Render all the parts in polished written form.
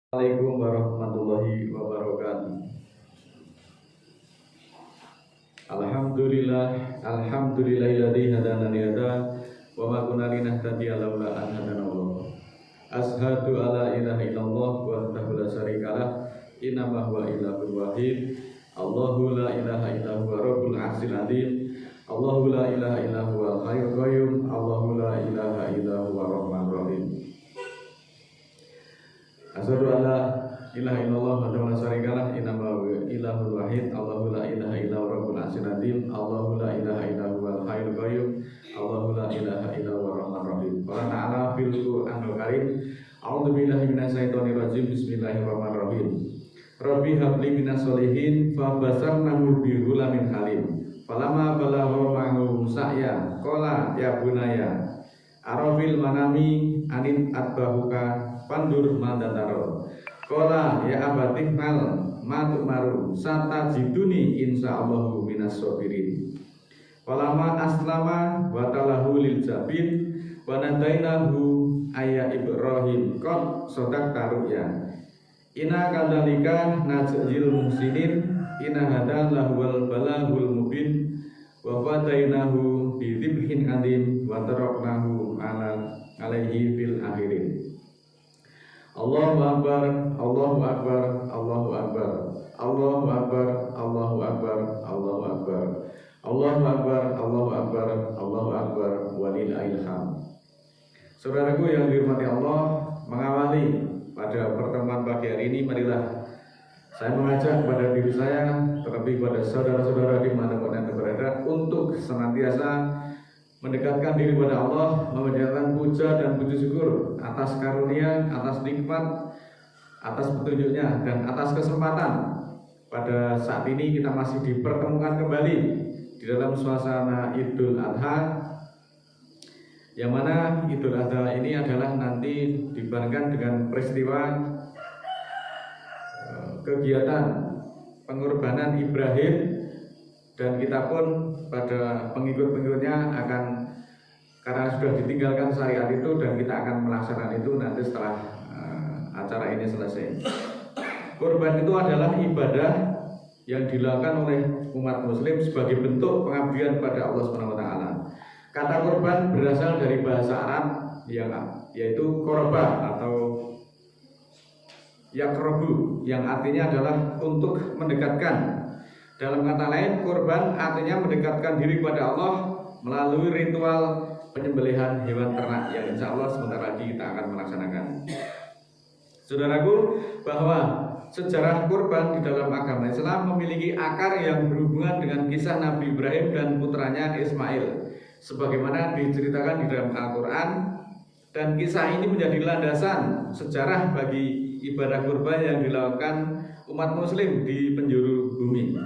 Assalamualaikum warahmatullahi wabarakatuh. Alhamdulillahilladzi hadana lihada wa ma kunna linahtadiya laula an hadana Allah. Ashhadu alla ilaha illallah wahdahu la syarikalah innama huwa ilahul wahid. Allahu la ilaha illa huwa rabbul arsyil azim. Allahu la ilaha illa huwal hayyul qayyum. Allahu la ilaha illa huwa rahmanur rahim. Asyhadu alla ilaha illallah wa la syarikalah innama huwa ilahul wahid. Allahu la ilaha illa huwa rabbul arsyil azim. Allahu la ilaha illa huwal hayyul qayyum. Allahu la ilaha illa huwa rahmanur rahim. Qala ta'ala fil Qur'anil karim. A'udzu billahi minasyaitonir rajim. Bismillahirrahmanirrahim. Rabbi habli minas solihin fa basarnahu bi ghulamin halim. Falamma balagha ma'ahu sa'ya qala ya bunaya arafil manami anin atbahuka pandur mandataro. Qala ya abati mal matumaru satajiduni insyaallahu minas sabirin. Falamma aslama wa talahu lil jabin wa nadainahu ayya Ibrahim qad sadaqta ru'ya. Inna kadzalika najzil muhsinin. Inna hadza lahuwal balagul mubin. Wa fadainahu bi dzibhin adim wa taraknahu alaihi fil akhirin. Allahu akbar, Allahu akbar, Allahu akbar, Allahu akbar, Allahu akbar, Allahu akbar, Allahu akbar, Allahu akbar, Allahu akbar, walillahil hamd. Saudaraku yang dirahmati Allah, mengawali pada pertemuan pagi hari ini, marilah saya mengajak kepada diri saya, terlebih pada saudara-saudara di mana-pun Anda berada, untuk senantiasa mendekatkan diri pada Allah, memanjatkan puja dan puji syukur atas karunia, atas nikmat, atas petunjuknya, dan atas kesempatan pada saat ini kita masih dipertemukan kembali di dalam suasana Idul Adha, yang mana Idul Adha ini adalah nanti dibarengkan dengan peristiwa kegiatan pengorbanan Ibrahim, dan kita pun pada pengikut-pengikutnya akan, karena sudah ditinggalkan syariat itu, dan kita akan melaksanakan itu nanti setelah acara ini selesai. Kurban itu adalah ibadah yang dilakukan oleh umat muslim sebagai bentuk pengabdian pada Allah SWT. Kata kurban berasal dari bahasa Arab yaitu korba atau yakrobu, yang artinya adalah untuk mendekatkan. Dalam kata lain, kurban artinya mendekatkan diri kepada Allah melalui ritual penyembelihan hewan ternak yang insya Allah sebentar lagi kita akan melaksanakan. Saudaraku, bahwa sejarah kurban di dalam agama Islam memiliki akar yang berhubungan dengan kisah Nabi Ibrahim dan putranya Ismail, sebagaimana diceritakan di dalam Al-Quran, dan kisah ini menjadi landasan sejarah bagi ibadah kurban yang dilakukan umat muslim di penjuru bumi.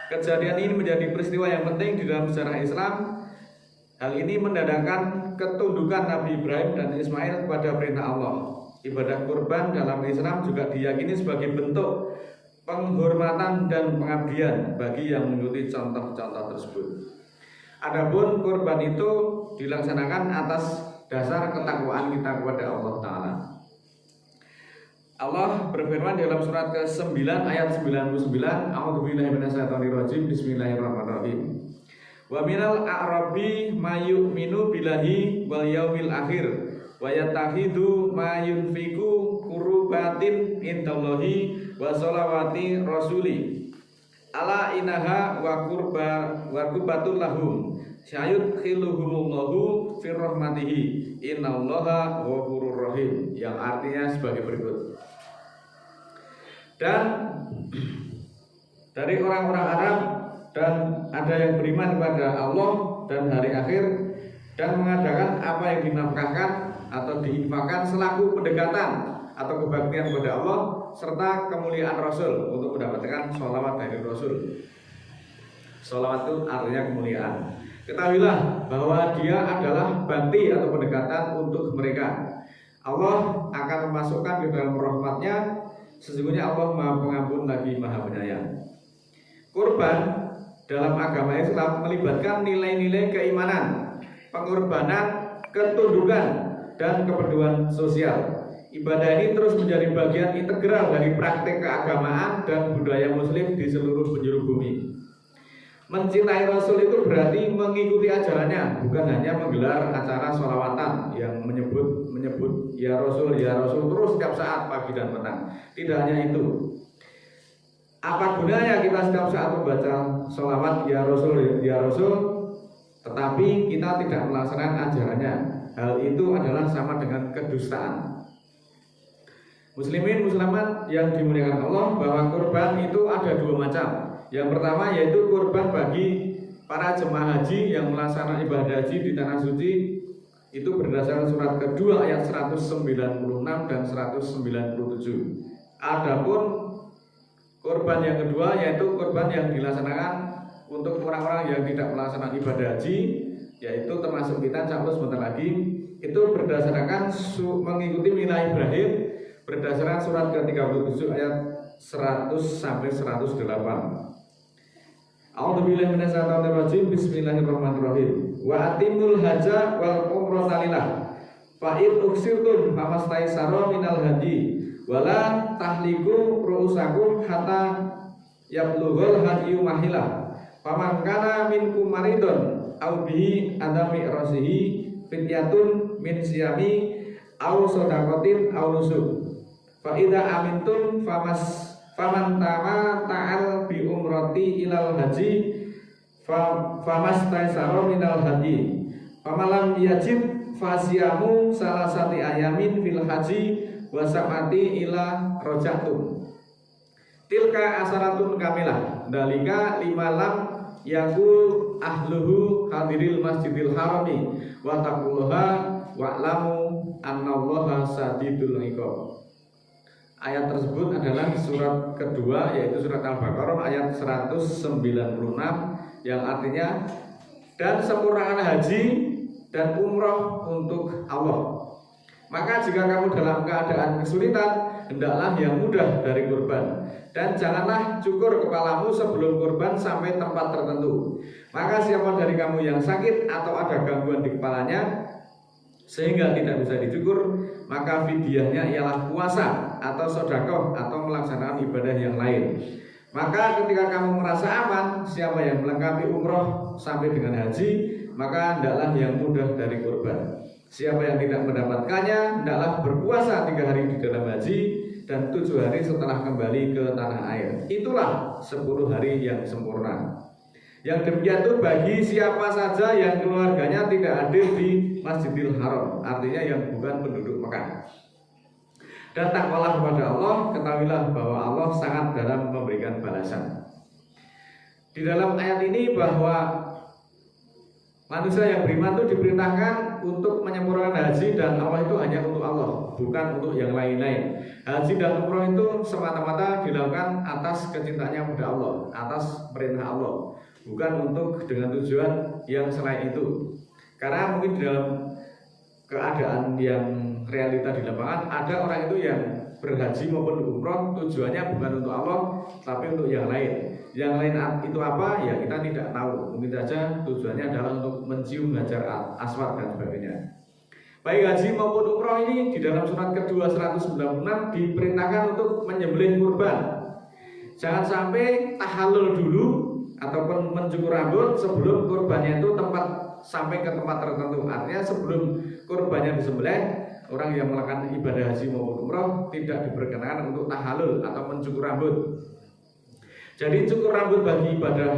Kejadian ini menjadi peristiwa yang penting di dalam sejarah Islam. Hal ini menandakan ketundukan Nabi Ibrahim dan Ismail kepada perintah Allah. Ibadah kurban dalam Islam juga diyakini sebagai bentuk penghormatan dan pengabdian bagi yang mengikuti contoh-contoh tersebut. Adapun kurban itu dilaksanakan atas dasar ketakwaan kita kepada Allah Ta'ala. Allah berfirman dalam surat ke-9 ayat 99, A'udzubillahi minasyaitonirrajim, Bismillahirrahmanirrahim. Wa minal a'rabi mayu'minu billahi wal yaumil akhir wa yattakhidhu ma yunfiqu qurbatin indallahi wa sholawati rasuli. Ala inaha wa qurbatul lahum sayudkhiluhumullahu fir rahmatihi innallaha ghafurur rahim, yang artinya sebagai berikut. Dan dari orang-orang Arab dan ada yang beriman kepada Allah dan hari akhir, dan mengadakan apa yang dinafkahkan atau diinfakkan selaku pendekatan atau kebaktian kepada Allah serta kemuliaan Rasul untuk mendapatkan sholawat dari Rasul. Sholawat itu artinya kemuliaan. Ketahuilah bahwa dia adalah bakti atau pendekatan untuk mereka. Allah akan memasukkan ke dalam rahmatnya. Sesungguhnya Allah Maha Pengampun lagi Maha Penyayang. Kurban dalam agama Islam melibatkan nilai-nilai keimanan, pengorbanan, ketundukan, dan kepedulian sosial. Ibadah ini terus menjadi bagian integral dari praktek keagamaan dan budaya muslim di seluruh penjuru bumi. Mencintai Rasul itu berarti mengikuti ajarannya, bukan hanya menggelar acara sholawatan yang menyebut ya Rasul terus setiap saat pagi dan petang. Tidak hanya itu. Apa gunanya kita setiap saat membaca sholawat ya Rasul tetapi kita tidak melaksanakan ajarannya? Hal itu adalah sama dengan kedustaan. Muslimin muslimat yang dimuliakan Allah, bahwa kurban itu ada dua macam. Yang pertama yaitu kurban bagi para jemaah haji yang melaksanakan ibadah haji di tanah suci, itu berdasarkan surat kedua ayat 196 dan 197. Adapun kurban yang kedua yaitu kurban yang dilaksanakan untuk orang-orang yang tidak melaksanakan ibadah haji, yaitu termasuk kita insya Allah sebentar lagi, itu berdasarkan mengikuti milah Ibrahim berdasarkan surat ke-37 ayat 100 sampai 108. A'udzubillahi minasyaitonir rajim. Bismillahirrahmanirrahim. Wa atimul haja wal umrata lillah. Fa in uksirtum famastaysara minal hadi wala tahliku ru'usakum hatta yablughul hadyu mahilah. Faman kana minkum maridun aw bihi adami rasihi fidyatun min siyami aw shadaqatin aw nusuk. Fa idza amintum faman ta'al bi umrati ilal haji famastaysara minal haji. Famalam yajib fasiyamu salasati ayamin fil haji wa sab'ati ila rojatum. Tilka asaratun kamilah. Dalika limalam yakul ahluhu hadiril masjidil harami wa taqullaha wa'lamu annallaha sadidul iqab. Ayat tersebut adalah surat kedua, yaitu surat Al-Baqarah ayat 196, yang artinya dan sempurnakan haji dan umroh untuk Allah. Maka jika kamu dalam keadaan kesulitan, hendaklah yang mudah dari kurban, dan janganlah cukur kepalamu sebelum kurban sampai tempat tertentu. Maka siapa dari kamu yang sakit atau ada gangguan di kepalanya sehingga tidak bisa dicukur, maka fidyahnya ialah puasa atau sedekah atau melaksanakan ibadah yang lain. Maka ketika kamu merasa aman, siapa yang melengkapi umroh sampai dengan haji, maka hendaklah yang mudah dari kurban. Siapa yang tidak mendapatkannya, hendaklah berpuasa 3 hari di dalam haji dan 7 hari setelah kembali ke tanah air. Itulah 10 hari yang sempurna. Yang demikian itu bagi siapa saja yang keluarganya tidak hadir di Masjidil Haram, artinya yang bukan penduduk Mekah. Dan takwalah kepada Allah, ketahuilah bahwa Allah sangat dalam memberikan balasan. Di dalam ayat ini bahwa manusia yang beriman itu diperintahkan untuk menyempurnakan haji, dan Allah itu hanya untuk Allah, bukan untuk yang lain-lain. Haji dan umroh itu semata-mata dilakukan atas kecintaannya kepada Allah, atas perintah Allah, bukan untuk dengan tujuan yang selain itu. Karena mungkin di dalam keadaan yang realita di lapangan, ada orang itu yang berhaji maupun umroh tujuannya bukan untuk Allah, tapi untuk yang lain. Yang lain itu apa? Ya kita tidak tahu. Mungkin saja tujuannya adalah untuk mencium hajar aswad dan sebagainya. Baik haji maupun umroh ini di dalam surat kedua 196 diperintahkan untuk menyembelih kurban. Jangan sampai tahallul dulu ataupun mencukur rambut sebelum kurbannya itu sampai ke tempat tertentu. Artinya sebelum kurbannya disembelih, orang yang melakukan ibadah haji maupun umroh tidak diperkenakan untuk tahallul atau mencukur rambut. Jadi cukur rambut bagi ibadah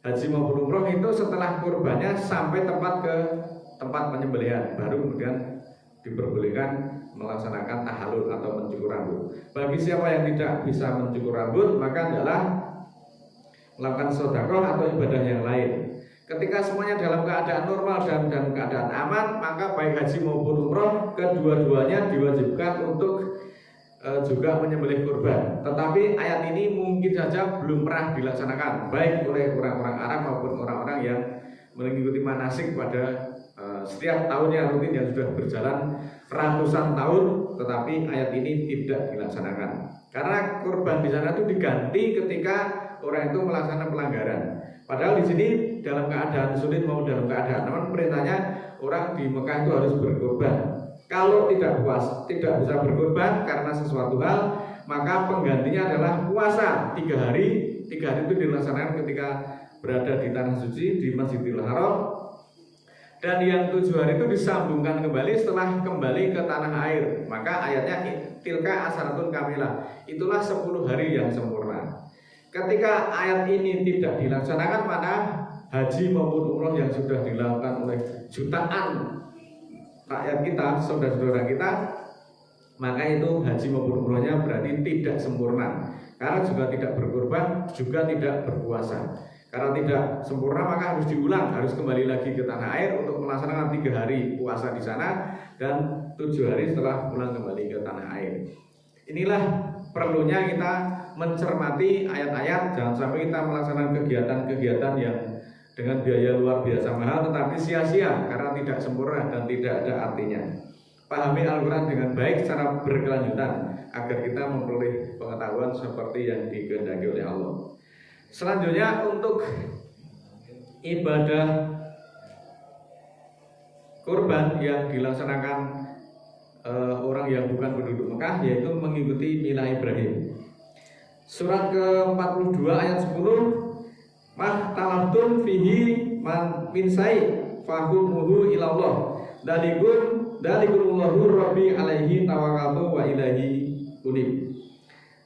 haji maupun umroh itu setelah kurbannya sampai ke tempat penyembelihan, baru kemudian diperbolehkan melaksanakan tahallul atau mencukur rambut. Bagi siapa yang tidak bisa mencukur rambut, maka adalah melakukan sedekah atau ibadah yang lain. Ketika semuanya dalam keadaan normal dan keadaan aman, maka baik haji maupun umroh kedua-duanya diwajibkan untuk juga menyembelih kurban. Tetapi ayat ini mungkin saja belum pernah dilaksanakan baik oleh orang-orang Arab maupun orang-orang yang mengikuti manasik pada setiap tahunnya rutin yang sudah berjalan ratusan tahun, tetapi ayat ini tidak dilaksanakan. Karena kurban di sana itu diganti ketika orang itu melaksanakan pelanggaran. Padahal di sini dalam keadaan sulit maupun dalam keadaan aman, perintahnya orang di Mekah itu harus berkorban. Kalau tidak bisa berkorban karena sesuatu hal, maka penggantinya adalah puasa 3 hari. 3 hari itu dilaksanakan ketika berada di tanah suci di Masjidil Haram, dan yang 7 hari itu disambungkan kembali setelah kembali ke tanah air. Maka ayatnya tilka asharatun kamilah, itulah 10 hari yang sempurna. Ketika ayat ini tidak dilaksanakan, maka haji maupun umroh yang sudah dilakukan oleh jutaan rakyat kita, saudara-saudara kita, maka itu haji maupun umrohnya berarti tidak sempurna, karena juga tidak berkorban, juga tidak berpuasa. Karena tidak sempurna maka harus diulang, harus kembali lagi ke tanah air untuk melaksanakan 3 hari puasa di sana dan 7 hari setelah pulang kembali ke tanah air. Inilah perlunya kita mencermati ayat-ayat, jangan sampai kita melaksanakan kegiatan-kegiatan yang dengan biaya luar biasa mahal tetapi sia-sia karena tidak sempurna dan tidak ada artinya. Pahami Al-Quran dengan baik secara berkelanjutan agar kita memperoleh pengetahuan seperti yang dikehendaki oleh Allah. Selanjutnya untuk ibadah kurban yang dilaksanakan orang yang bukan penduduk Mekah, yaitu mengikuti milah Ibrahim. Surat ke-42 ayat 10, mahtalaftum fihi min sai fahumuhu ilallah dalikullahu rabbi alaihi tawakkaltu wa ilaihi unib.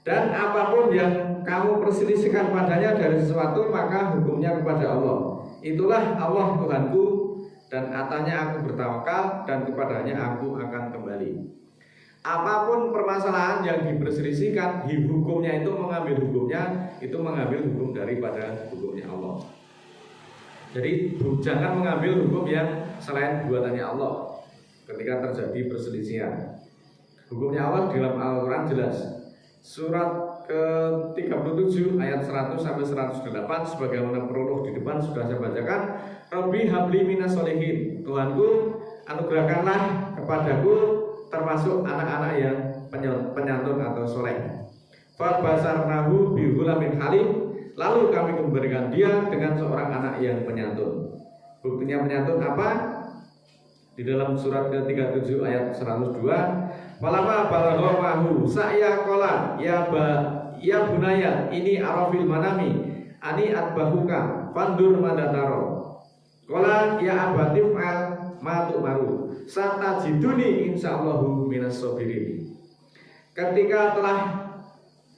Dan apapun yang kamu perselisihkan padanya dari sesuatu, maka hukumnya kepada Allah. Itulah Allah Tuhanku, dan atanya aku bertawakal, dan kepadanya aku akan kembali. Apapun permasalahan yang diperselisihkan, hukumnya itu mengambil hukumnya, itu mengambil hukum daripada hukumnya Allah. Jadi jangan mengambil hukum yang selain buatannya Allah ketika terjadi perselisihan. Hukumnya Allah dalam Al-Quran jelas. Surat ke-37 ayat 100 sampai 108, sebagaimana prolog di depan sudah saya bacakan. Rabbi habli minas solihin, Tuhanku anugerahkanlah kepadaku termasuk anak-anak yang penyantun atau soleh. Fa basarnahu bi ghulamin halim, lalu kami memberikan dia dengan seorang anak yang penyantun. Buktinya penyantun apa? Di dalam surat ke-37 ayat 102, falama balagha mahu sa'ya qala ya bunaya ini arafil manami ani atbahuka fandur madataro qala ya abatif al ma tu'maru satajiduni insyaallahu minas sabirin. Ketika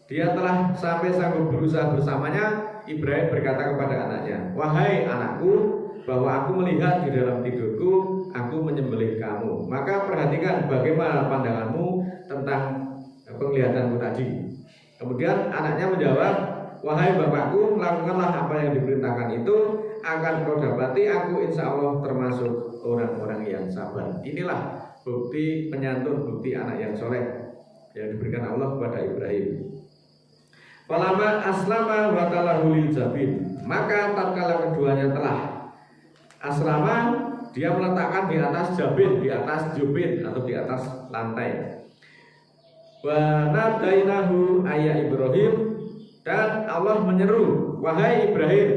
dia telah sampai sanggup berusaha bersamanya, Ibrahim berkata kepada anaknya, wahai anakku, bahwa aku melihat di dalam tidurku aku menyembelih kamu, maka perhatikan bagaimana pandanganmu tentang penglihatanmu tadi. Kemudian anaknya menjawab, wahai bapakku, lakukanlah apa yang diperintahkan itu, akan kau dapati aku insya Allah termasuk orang-orang yang sabar. Inilah bukti penyantun, bukti anak yang soleh yang diberikan Allah kepada Ibrahim. Falama aslama wa talahu lil jabin, maka tatkala keduanya telah aslama, dia meletakkan di atas jabin, di atas jubin atau di atas lantai. Wa nadainahu ayya Ibrahim, dan Allah menyeru, wahai Ibrahim,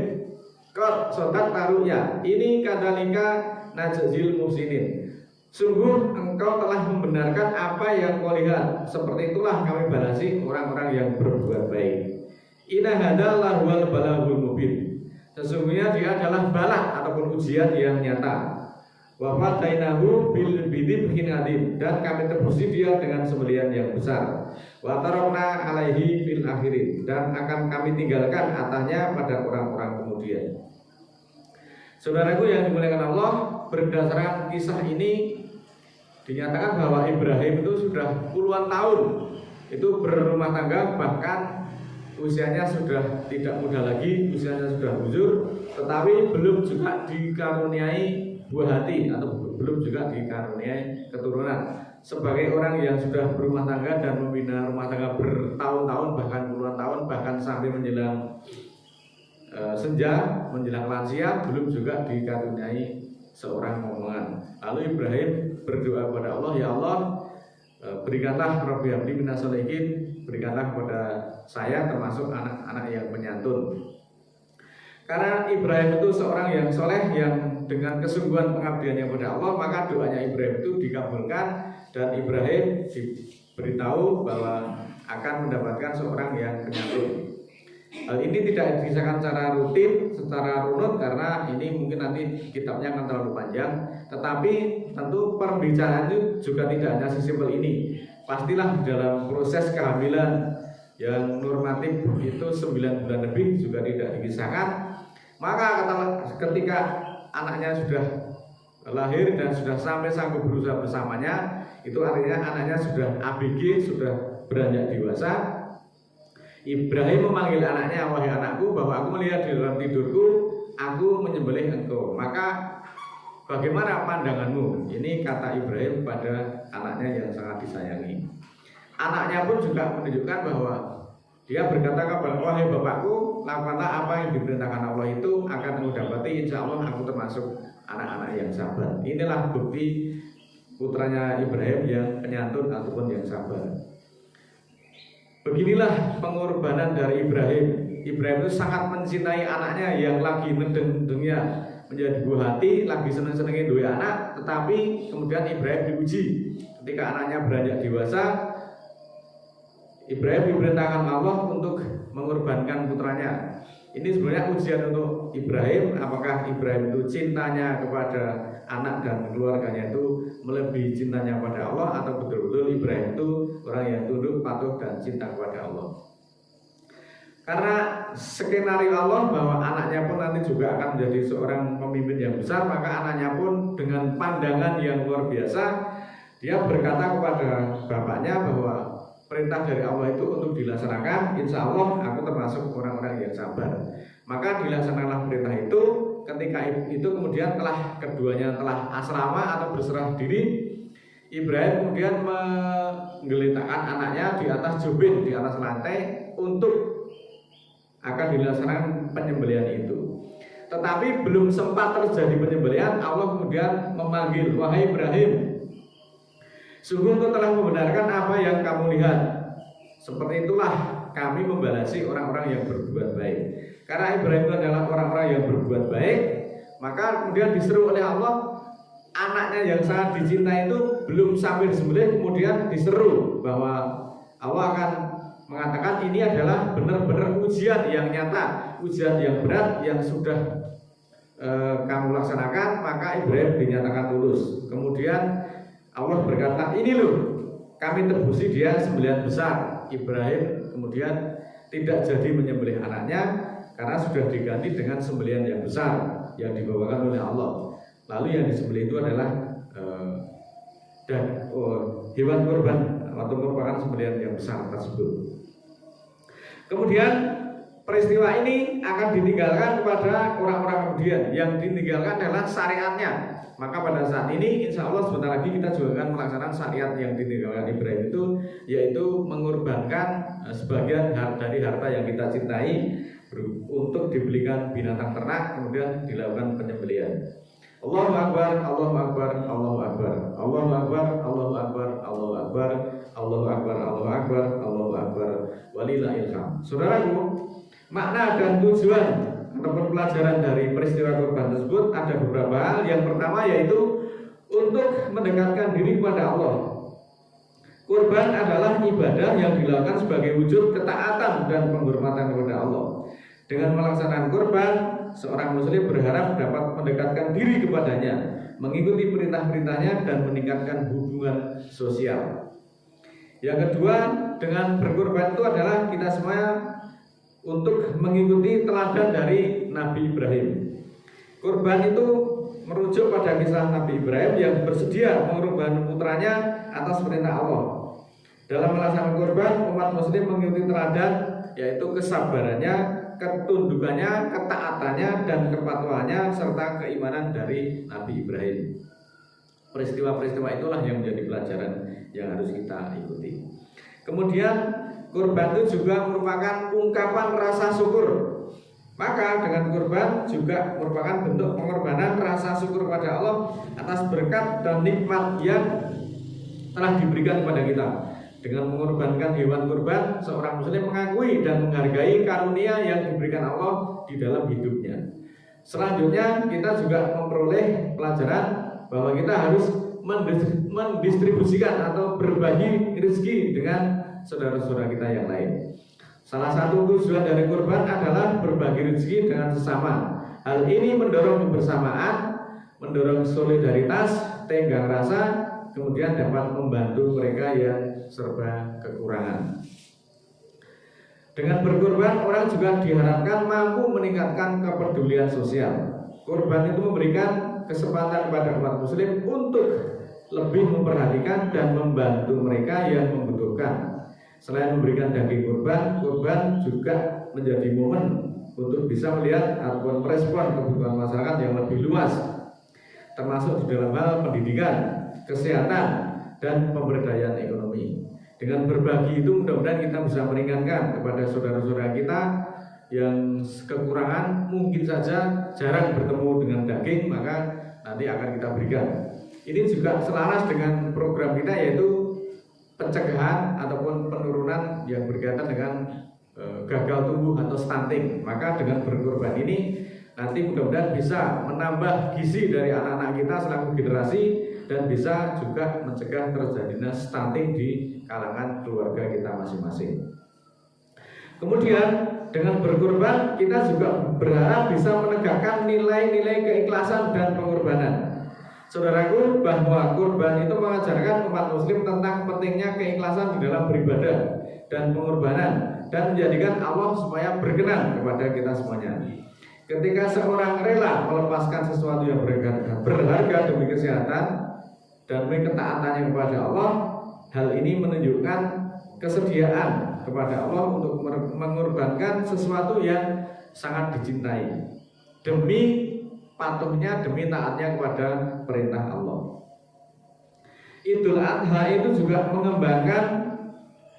qad sadaqta ru'ya, ini kadalika najzil muhsinin, sungguh engkau telah membenarkan apa yang kau lihat, seperti itulah kami balasi orang-orang yang berbuat baik. Inna hadalah wal balaghul mubin, sesungguhnya dia adalah balak ataupun ujian yang nyata. Wa fadainahu bil bidibhin adim, dan kami tebusi dia dengan sembelihan yang besar. Wa tarakna alaihi fil akhirin, dan akan kami tinggalkan atasnya pada orang-orang kemudian. Saudaraku yang dimuliakan Allah, berdasarkan kisah ini dinyatakan bahwa Ibrahim itu sudah puluhan tahun itu berumah tangga, bahkan usianya sudah tidak muda lagi, usianya sudah bujur, tetapi belum juga dikaruniai buah hati atau belum juga dikaruniai keturunan. Sebagai orang yang sudah berumah tangga dan membina rumah tangga bertahun-tahun, bahkan puluhan tahun, bahkan sampai menjelang senja, menjelang lansia, belum juga dikaruniai seorang momongan. Lalu Ibrahim berdoa kepada Allah, ya Allah, berikanlah Rabbi habli minas sholihin, berikanlah kepada saya termasuk anak-anak yang penyantun. Karena Ibrahim itu seorang yang soleh, yang dengan kesungguhan pengabdiannya kepada Allah, maka doanya Ibrahim itu dikabulkan dan Ibrahim diberitahu bahwa akan mendapatkan seorang yang penyantun. Hal ini tidak disahkan secara rutin, secara runut karena ini mungkin nanti kitabnya akan terlalu panjang. Tetapi tentu pembicaraan itu juga tidak hanya sesimpel ini. Pastilah dalam proses kehamilan yang normatif itu 9 bulan lebih juga tidak dikisahkan. Maka ketika anaknya sudah lahir dan sudah sampai sanggup berusaha bersamanya, itu artinya anaknya sudah ABG, sudah beranjak dewasa. Ibrahim memanggil anaknya, wahai anakku, bahwa aku melihat di dalam tidurku, aku menyembelih engkau. Maka bagaimana pandanganmu? Ini kata Ibrahim pada anaknya yang sangat disayangi. Anaknya pun juga menunjukkan bahwa dia berkata kepada, wahai bapakku, lakukanlah apa yang diperintahkan Allah itu, akan kamu dapati, insya Allah aku termasuk anak-anak yang sabar. Inilah bukti putranya Ibrahim yang penyantun ataupun yang sabar. Beginilah pengorbanan dari Ibrahim. Ibrahim itu sangat mencintai anaknya yang lagi nedeng-nedengnya menjadi buah hati, lagi seneng-senengnya dua anak. Tetapi kemudian Ibrahim diuji ketika anaknya beranjak dewasa. Ibrahim diperintahkan Allah untuk mengorbankan putranya. Ini sebenarnya ujian untuk Ibrahim. Apakah Ibrahim itu cintanya kepada anak dan keluarganya itu melebihi cintanya pada Allah, atau betul-betul Ibrahim itu orang yang tunduk, patuh, dan cinta kepada Allah. Karena skenario Allah bahwa anaknya pun nanti juga akan menjadi seorang pemimpin yang besar, maka anaknya pun dengan pandangan yang luar biasa, dia berkata kepada bapaknya bahwa perintah dari Allah itu untuk dilaksanakan, insya Allah aku termasuk orang-orang yang sabar. Maka dilaksanakanlah perintah itu. Ketika itu kemudian keduanya telah asrama atau berserah diri, Ibrahim kemudian menggeletakkan anaknya di atas jubin, di atas lantai untuk akan dilaksanakan penyembelihan itu. Tetapi belum sempat terjadi penyembelihan, Allah kemudian memanggil, wahai Ibrahim, sungguh engkau telah membenarkan apa yang kamu lihat. Seperti itulah kami membalasi orang-orang yang berbuat baik. Karena Ibrahim itu adalah orang-orang yang berbuat baik, maka kemudian diseru oleh Allah, anaknya yang sangat dicintai itu belum sampai disembelih, kemudian diseru bahwa Allah akan mengatakan ini adalah benar-benar ujian yang nyata, ujian yang berat yang sudah kamu laksanakan. Maka Ibrahim dinyatakan lulus. Kemudian Allah berkata, ini loh, kami tebusi dia sembelihan besar. Ibrahim kemudian tidak jadi menyembelih anaknya karena sudah diganti dengan sembelihan yang besar yang dibawakan oleh Allah. Lalu yang disembelih itu adalah hewan kurban atau merupakan sembelihan yang besar tersebut. Kemudian peristiwa ini akan ditinggalkan kepada orang-orang kemudian. Yang ditinggalkan adalah syariatnya. Maka pada saat ini insya Allah sebentar lagi kita juga akan melaksanakan syariat yang ditinggalkan Ibrahim itu, yaitu mengorbankan sebagian dari harta yang kita cintai untuk dibelikan binatang ternak, kemudian dilakukan penyembelihan. Allahu Akbar, Allahu Akbar, Allahu Akbar, Allahu Akbar, Allahu Akbar, Allahu Akbar, Allahu Akbar, Allahu Akbar, Allahu Akbar, walillahil hamd. Saudaraku, makna dan tujuan ataupun pelajaran dari peristiwa kurban tersebut ada beberapa hal. Yang pertama yaitu untuk mendekatkan diri kepada Allah. Kurban adalah ibadah yang dilakukan sebagai wujud ketaatan dan penghormatan kepada Allah. Dengan melaksanakan kurban, seorang muslim berharap dapat mendekatkan diri kepadanya, mengikuti perintah-perintahnya, dan meningkatkan hubungan sosial. Yang kedua, dengan berkurban itu adalah kita semua untuk mengikuti teladan dari Nabi Ibrahim. Kurban itu merujuk pada kisah Nabi Ibrahim yang bersedia mengorbankan putranya atas perintah Allah. Dalam melaksanakan kurban, umat muslim mengikuti teladan, yaitu kesabarannya, ketundukannya, ketaatannya, dan kepatuhannya, serta keimanan dari Nabi Ibrahim. Peristiwa-peristiwa itulah yang menjadi pelajaran yang harus kita ikuti. Kemudian kurban itu juga merupakan ungkapan rasa syukur. Maka dengan kurban juga merupakan bentuk pengorbanan rasa syukur kepada Allah atas berkat dan nikmat yang telah diberikan kepada kita. Dengan mengorbankan hewan kurban, seorang muslim mengakui dan menghargai karunia yang diberikan Allah di dalam hidupnya. Selanjutnya kita juga memperoleh pelajaran bahwa kita harus mendistribusikan atau berbagi rezeki dengan saudara-saudara kita yang lain. Salah satu tujuan dari kurban adalah berbagi rezeki dengan sesama. Hal ini mendorong kebersamaan, mendorong solidaritas, tenggang rasa, kemudian dapat membantu mereka yang serba kekurangan. Dengan berkurban, orang juga diharapkan mampu meningkatkan kepedulian sosial. Kurban itu memberikan kesempatan kepada umat muslim untuk lebih memperhatikan dan membantu mereka yang membutuhkan. Selain memberikan daging kurban, kurban juga menjadi momen untuk bisa melihat ataupun merespon kebutuhan masyarakat yang lebih luas, termasuk di dalam hal pendidikan, kesehatan, dan pemberdayaan ekonomi. Dengan berbagi itu mudah-mudahan kita bisa meringankan kepada saudara-saudara kita yang kekurangan, mungkin saja jarang bertemu dengan daging, maka nanti akan kita berikan. Ini juga selaras dengan program kita, yaitu pencegahan ataupun penurunan yang berkaitan dengan gagal tumbuh atau stunting. Maka dengan berkorban ini nanti mudah-mudahan bisa menambah gizi dari anak-anak kita selaku generasi, dan bisa juga mencegah terjadinya stunting di kalangan keluarga kita masing-masing. Kemudian dengan berkorban kita juga berharap bisa menegakkan nilai-nilai keikhlasan dan pengorbanan. Saudaraku, bahwa kurban itu mengajarkan umat muslim tentang pentingnya keikhlasan di dalam beribadah dan pengorbanan, dan menjadikan Allah supaya berkenan kepada kita semuanya. Ketika seorang rela melepaskan sesuatu yang berharga demi kesehatan dan demi ketaatannya kepada Allah, hal ini menunjukkan kesediaan kepada Allah untuk mengorbankan sesuatu yang sangat dicintai demi patuhnya, demi taatnya kepada perintah Allah. Idul Adha itu juga mengembangkan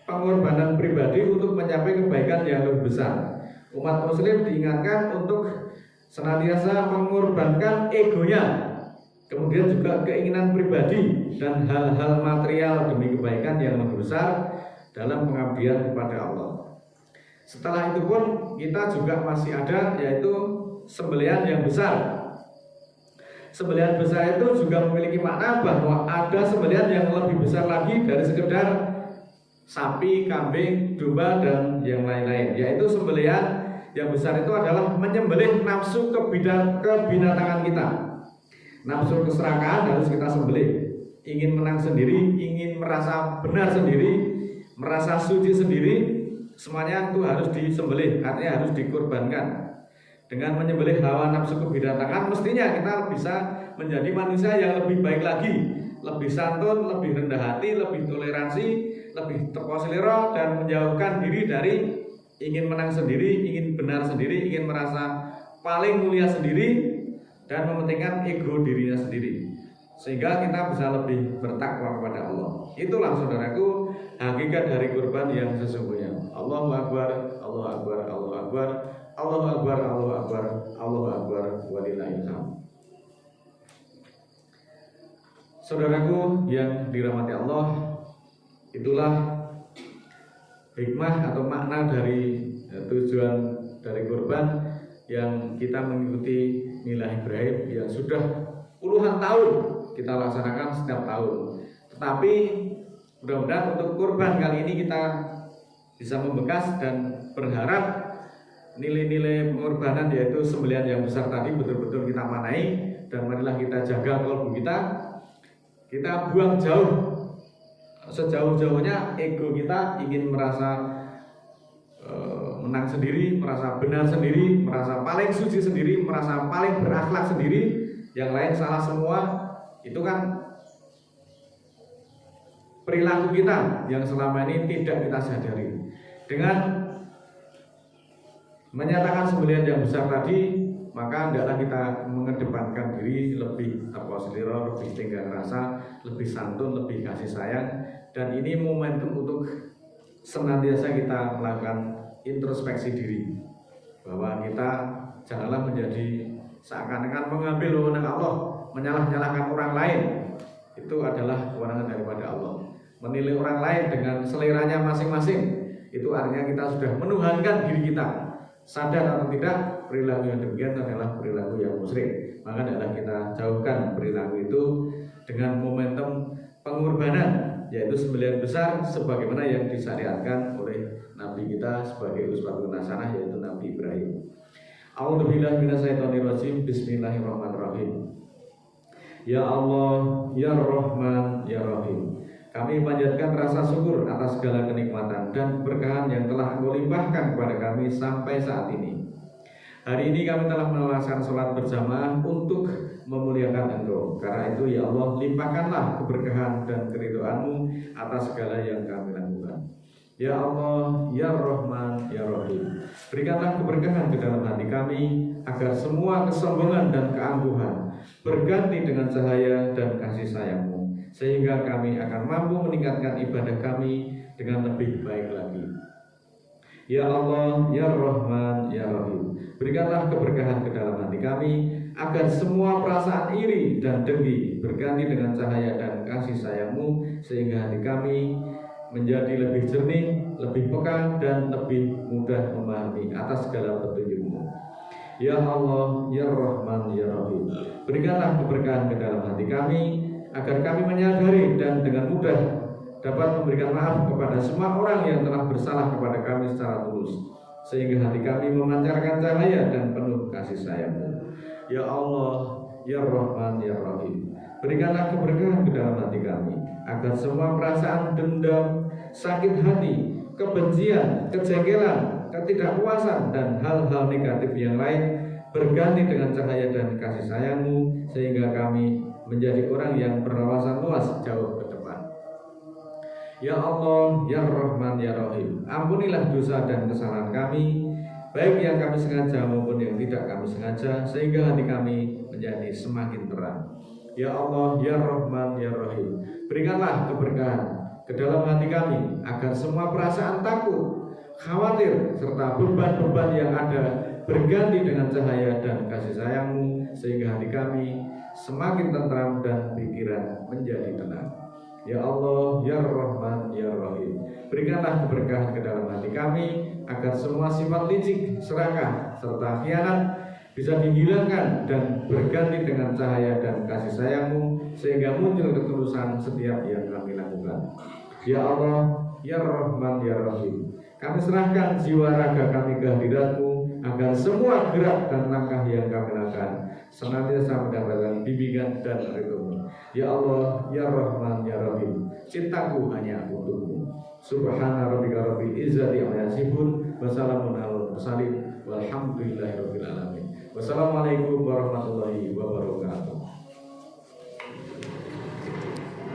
pengorbanan pribadi untuk mencapai kebaikan yang lebih besar. Umat muslim diingatkan untuk senantiasa mengorbankan egonya, kemudian juga keinginan pribadi dan hal-hal material demi kebaikan yang lebih besar dalam pengabdian kepada Allah. Setelah itu pun kita juga masih ada, yaitu sembelihan yang besar. Sembelihan besar itu juga memiliki makna bahwa ada sembelihan yang lebih besar lagi dari sekedar sapi, kambing, domba, dan yang lain-lain, yaitu sembelihan yang besar itu adalah menyembelih nafsu kebinatangan kita. Nafsu keserakahan harus kita sembelih. Ingin menang sendiri, ingin merasa benar sendiri, merasa suci sendiri, semuanya itu harus disembelih, artinya harus dikorbankan. Dengan menyembelih hawa nafsu kebinatangan, mestinya kita bisa menjadi manusia yang lebih baik lagi, lebih santun, lebih rendah hati, lebih toleransi, lebih teko selera, dan menjauhkan diri dari ingin menang sendiri, ingin benar sendiri, ingin merasa paling mulia sendiri, dan mementingkan ego dirinya sendiri, sehingga kita bisa lebih bertakwa kepada Allah. Itulah saudaraku hakikat dari kurban yang sesungguhnya. Allahu Akbar, Allahu Akbar, Allahu Akbar, Allahu Akbar, Allahu Akbar, Allahu Akbar, walillahil hamd. Saudaraku yang dirahmati Allah, itulah hikmah atau makna dari tujuan dari kurban yang kita mengikuti Milad Ibrahim yang sudah puluhan tahun kita laksanakan setiap tahun. Tetapi mudah-mudahan untuk kurban kali ini kita bisa membekas dan berharap nilai-nilai pengorbanan, yaitu sembelihan yang besar tadi, betul-betul kita manai, dan marilah kita jaga kalbu kita buang jauh, sejauh-jauhnya ego kita, ingin merasa menang sendiri, merasa benar sendiri, merasa paling suci sendiri, merasa paling berakhlak sendiri, yang lain salah semua. Itu kan perilaku kita yang selama ini tidak kita sadari. Dengan menyatakan sembelihan yang besar tadi, maka hendaklah kita mengedepankan diri lebih takwa selera, lebih tenggang rasa, lebih santun, lebih kasih sayang. Dan ini momentum untuk senantiasa kita melakukan introspeksi diri, bahwa kita janganlah menjadi seakan-akan mengambil wewenang Allah, menyalah-nyalahkan orang lain. Itu adalah kewenangan daripada Allah. Menilai orang lain dengan seleranya masing-masing, itu artinya kita sudah menuhankan diri kita. Sadar atau tidak, perilaku yang demikian adalah perilaku yang musyrik. Maka adalah kita jauhkan perilaku itu dengan momentum pengorbanan, yaitu sembelihan besar sebagaimana yang disyariatkan oleh Nabi kita sebagai uswatun hasanah, yaitu Nabi Ibrahim. A'udzubillahi minasyaitonirrajim. Bismillahirrahmanirrahim. Ya Allah, Ya Rahman, Ya Rahim, kami panjatkan rasa syukur atas segala kenikmatan dan keberkahan yang telah Engkau limpahkan kepada kami sampai saat ini. Hari ini kami telah melaksanakan sholat berjamaah untuk memuliakan Engkau. Karena itu ya Allah, limpahkanlah keberkahan dan keridhaan-Mu atas segala yang kami lakukan. Ya Allah, Ya Rahman, Ya Rahim, berikanlah keberkahan ke dalam hati kami, agar semua kesombongan dan keangkuhan berganti dengan cahaya dan kasih sayang-Mu, sehingga kami akan mampu meningkatkan ibadah kami dengan lebih baik lagi. Ya Allah, Ya Rahman, Ya Rahim, berikanlah keberkahan ke dalam hati kami, agar semua perasaan iri dan dengki berganti dengan cahaya dan kasih sayang-Mu, sehingga hati kami menjadi lebih jernih, lebih peka, dan lebih mudah memahami atas segala petunjuk-Mu. Ya Allah, Ya Rahman, Ya Rahim, berikanlah keberkahan ke dalam hati kami, agar kami menyadari dan dengan mudah dapat memberikan maaf kepada semua orang yang telah bersalah kepada kami secara tulus, sehingga hati kami memancarkan cahaya dan penuh kasih sayang-Mu. Ya Allah, Ya Rahman, Ya Rahim, berikanlah keberkahan ke dalam hati kami, agar semua perasaan dendam, sakit hati, kebencian, kejengkelan, ketidakpuasan, dan hal-hal negatif yang lain berganti dengan cahaya dan kasih sayang-Mu, sehingga kami menjadi orang yang berwawasan luas jauh ke depan. Ya Allah, Ya Rahman, Ya Rahim, ampunilah dosa dan kesalahan kami, baik yang kami sengaja maupun yang tidak kami sengaja, sehingga hati kami menjadi semakin terang. Ya Allah, Ya Rahman, Ya Rahim, berikanlah keberkahan ke dalam hati kami, agar semua perasaan takut, khawatir, serta beban-beban yang ada berganti dengan cahaya dan kasih sayang-Mu, sehingga hati kami semakin tentram dan pikiran menjadi tenang. Ya Allah, Ya Rahman, Ya Rahim, berikanlah keberkahan ke dalam hati kami, agar semua sifat licik, serakah, serta khianat bisa dihilangkan dan berganti dengan cahaya dan kasih sayang-Mu, sehingga muncul ketulusan setiap yang kami lakukan. Ya Allah, Ya Rahman, Ya Rahim, kami serahkan jiwa raga kami ke hadirat-Mu, agar semua gerak dan langkah yang kami lakukan senantiasa mendapatkan bimbingan dan ridho-Mu. Ya Allah, Ya Rahman, Ya Rahim, cintaku hanya untuk-Mu. Subhana rabbika rabbil izzati amma yasifun, wa salamun alal mursalin, walhamdulillahi rabbil alamin. Wassalamualaikum warahmatullahi wabarakatuh.